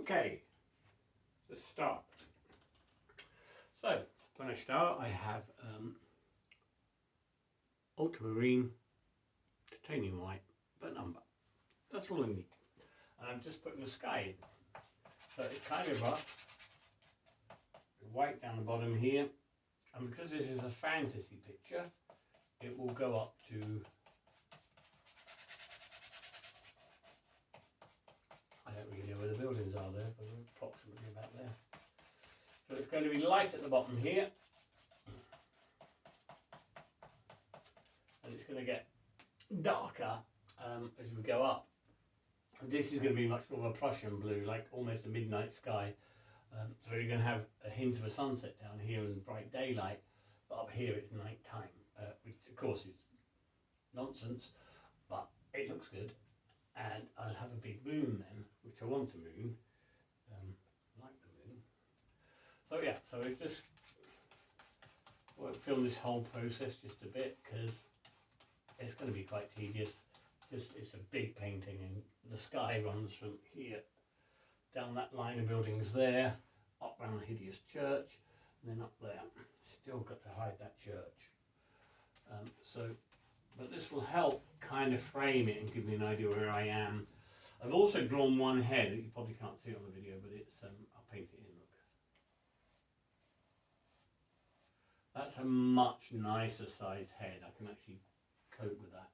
Okay, let's start. So when I start, I have ultramarine, titanium white, burnt umber. That's all I need. And I'm just putting the sky in. So it's kind of rough. White down the bottom here. And because this is a fantasy picture, it will go up to, I don't really know where the buildings are there, but approximately about there. So it's going to be light at the bottom here. And it's going to get darker as we go up. This is going to be much more of a Prussian blue, like almost a midnight sky. So you're going to have a hint of a sunset down here and bright daylight, but up here it's night time, which of course is nonsense, but it looks good. And I'll have a big moon then, which I want a moon, like the moon. So yeah, so I just won't film this whole process just a bit because it's going to be quite tedious. It's a big painting, and the sky runs from here down that line of buildings there, up around the hideous church, and then up there. Still got to hide that church. But this will help kind of frame it and give me an idea where I am. I've also drawn one head. You probably can't see it on the video, but it's I'll paint it in. Look, that's a much nicer size head. I can actually cope with that.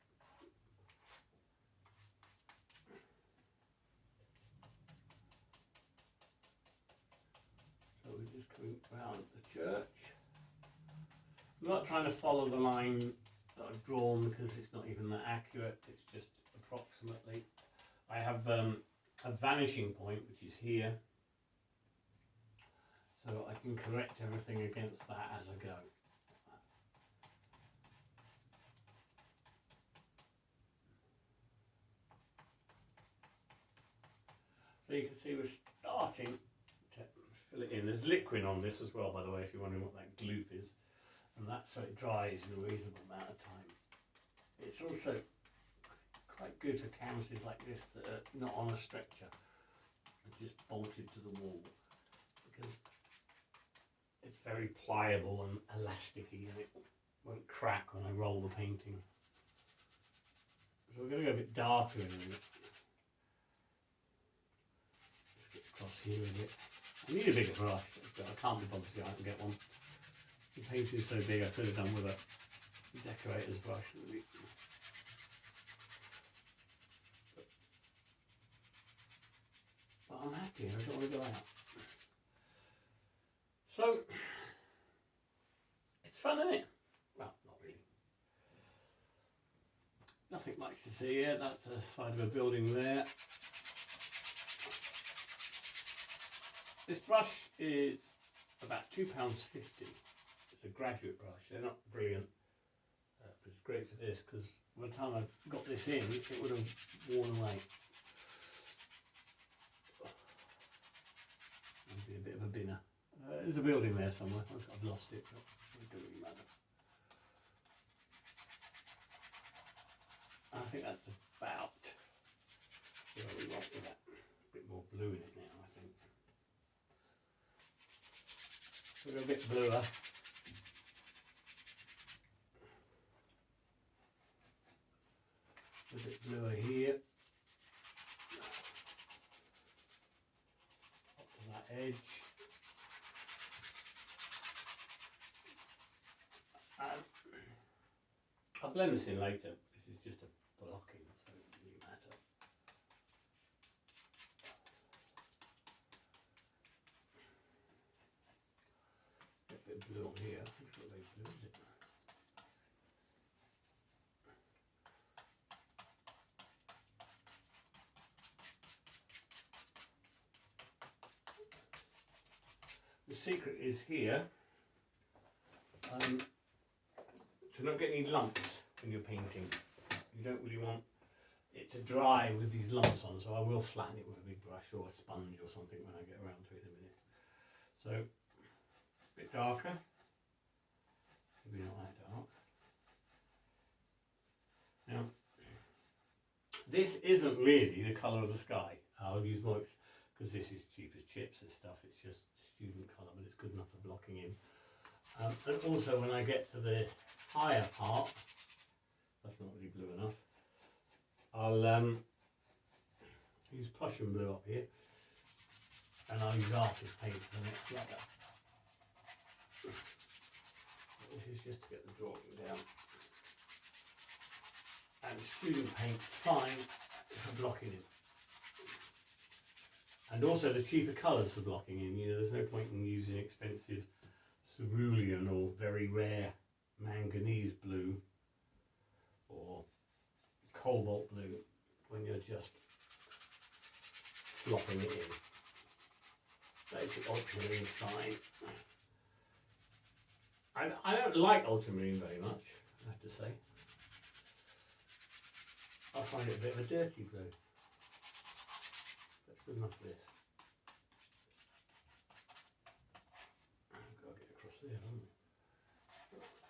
So we're just coming around the church. I'm not trying to follow the line that I've drawn because it's not even that accurate, it's just approximately. I have a vanishing point, which is here, so I can correct everything against that as I go. So you can see we're starting to fill it in. There's liquid on this as well, by the way, if you're wondering what that gloop is. And that's so it dries in a reasonable amount of time. It's also quite good for canvases like this that are not on a stretcher and just bolted to the wall, because it's very pliable and elasticy and it won't crack when I roll the painting. So we're going to go a bit darker in a minute. Let's get across here a bit. I need a bigger brush, but I can't be bothered to go out and get one. The painting is so big I could have done with a decorator's brush. But I'm happy, I don't want to go out. So, it's fun, isn't it? Well, not really. Nothing much to see here, that's the side of a building there. This brush is about £2.50. It's a graduate brush, they're not brilliant, but it's great for this because by the time I got this in, it would have worn away. It'd be a bit of a binner. There's a building there somewhere, I've lost it, but it doesn't really matter. I think that's about where we want with that. A bit more blue in it now, I think. So we'll go a bit bluer. A bit bluer here. Up to that edge. And I'll blend this in later. This is just a blocking, so it doesn't really matter. Get a bit of blue on here. It's not very blue, is it? The secret is here to not get any lumps when you're painting. You don't really want it to dry with these lumps on, so I will flatten it with a big brush or a sponge or something when I get around to it in a minute. So, a bit darker, maybe not that dark. Now, this isn't really the colour of the sky. I'll use more because this is cheap as chips and stuff. It's just student colour, but it's good enough for blocking in. And also when I get to the higher part, that's not really blue enough, I'll use Prussian blue up here, and I'll use artist paint for the next letter. This is just to get the drawing down. And student paint's fine for blocking in. And also the cheaper colours for blocking in. You know, there's no point in using expensive cerulean or very rare manganese blue or cobalt blue when you're just flopping it in. Basic ultramarine fine. I don't like ultramarine very much, I have to say. I find it a bit of a dirty blue. That's good enough for this. I've got to get across there, haven't we?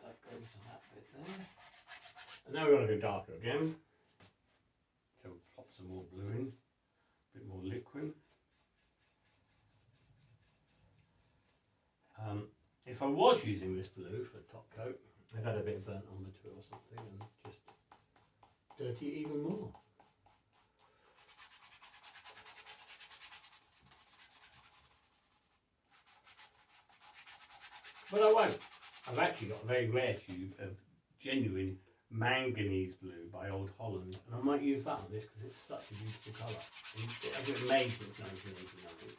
That goes to that bit there. And now we're going to go darker again. So we'll pop some more blue in, a bit more liquid. If I was using this blue for the top coat, I've had a bit of burnt umber to it or something and just dirty it even more. But I won't. I've actually got a very rare tube of genuine manganese blue by Old Holland, and I might use that on this because it's such a beautiful colour. I've been made since 1989.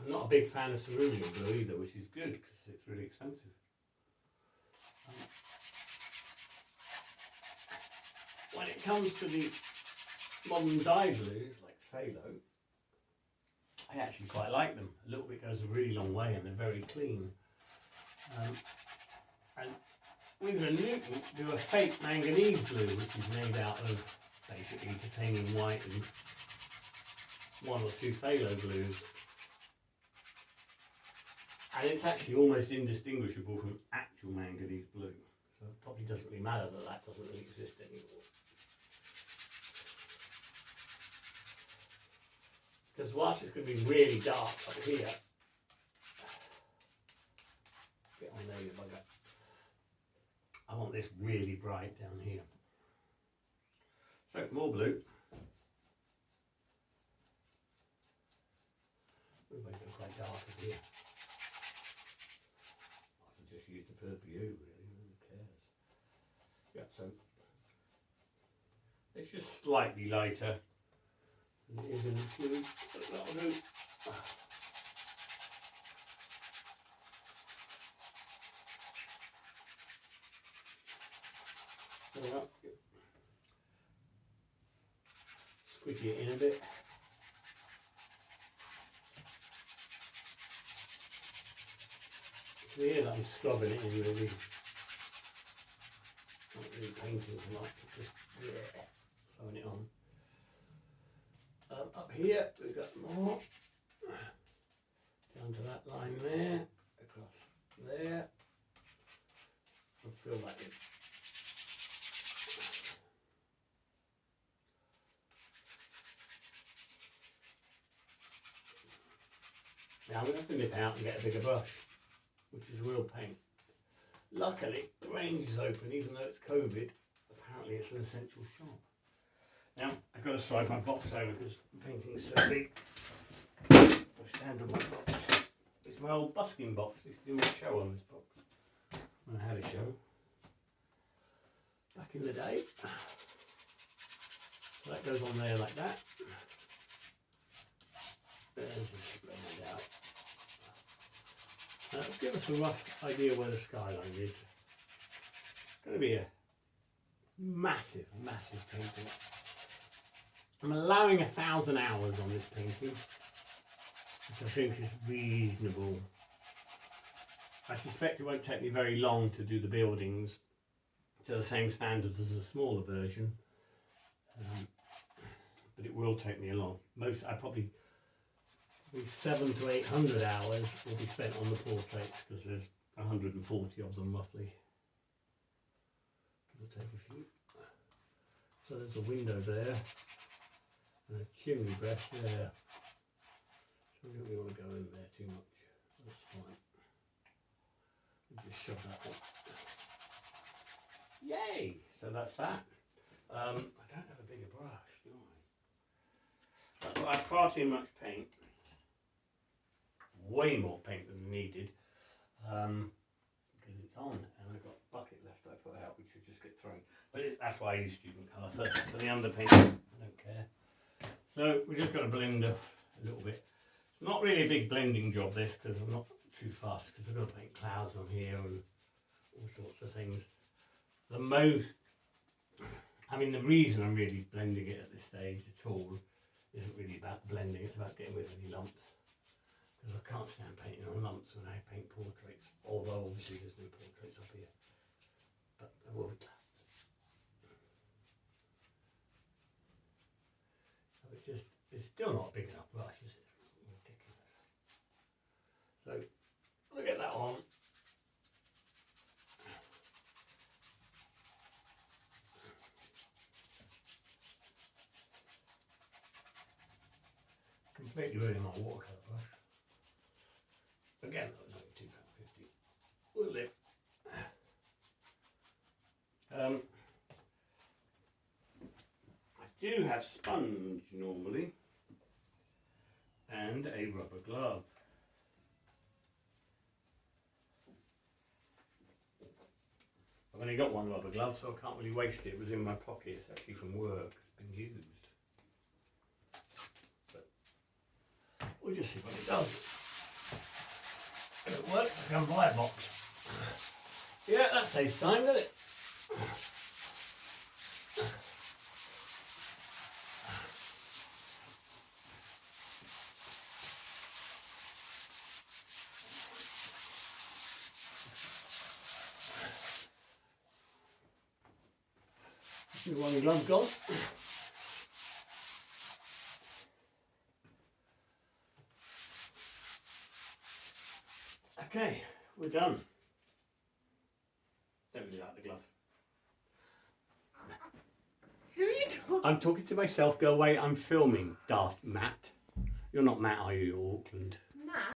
I'm not a big fan of cerulean blue either, which is good because it's really expensive. When it comes to the modern dye blues like phthalo, I actually quite like them. A little bit goes a really long way and they're very clean. And Winsor & Newton do a fake manganese blue, which is made out of basically titanium white and one or two phthalo blues. And it's actually almost indistinguishable from actual manganese blue. So it probably doesn't really matter that that doesn't really exist anymore. Because whilst it's going to be really dark up here, get on there you bugger, I want this really bright down here. So more blue. We'll make it quite dark up here. Just use the purple hue, really, who cares? Yeah, so it's just slightly lighter than it is in the tube, but that'll do. Squidgy it in a bit. Here that I'm scrubbing it in really, not really painting tonight, just throwing it on. Up here we've got more, down to that line there, across there, I'll fill that in. Now I'm going to have to nip out and get a bigger brush, which is real paint. Luckily, the range is open, even though it's COVID. Apparently it's an essential shop. Now, I've got to slide my box over because the painting is so big. I'll stand on my box. It's my old busking box. I used to do a show on this box when I had a show back in the day. So that goes on there like that. There's the spread out. Give us a rough idea where the skyline is. It's going to be a massive, massive painting. I'm allowing 1,000 hours on this painting, which I think is reasonable. I suspect it won't take me very long to do the buildings to the same standards as a smaller version, but it will take me a long. I probably 700 to 800 hours will be spent on the portraits because there's 140 of them roughly. We'll take a few. So there's a window there and a chimney breast there. So we don't really want to go in there too much. That's fine. We'll just shove that one. Yay! So that's that. I don't have a bigger brush, do I? I have far too much paint. Way more paint than needed. Because it's on and I've got a bucket left that I put out which will just get thrown. But that's why I use student colour first. For the underpaint, I don't care. So we're just going to blend a little bit. It's not really a big blending job this because I'm not too fast because I've got to paint clouds on here and all sorts of things. The reason I'm really blending it at this stage at all isn't really about the blending, it's about getting rid of any lumps. Because I can't stand painting on lumps when I paint portraits, although obviously there's no portraits up here. But there will be clouds. So it's still not a big enough brush, is it? It's ridiculous. So, look at that on. Completely ruining my watercolour brush. Again, that was only £2.50. We'll live. I do have sponge normally and a rubber glove. I've only got one rubber glove, so I can't really waste it. It was in my pocket. It's actually from work. It's been used. We'll just see what it does. If it works, I can buy a box. Yeah, that saves time, doesn't it? One glove gone. Okay, we're done. Don't really like the glove. Who are you talking? I'm talking to myself. Go away. I'm filming, daft Matt. You're not Matt, are you? You're Auckland.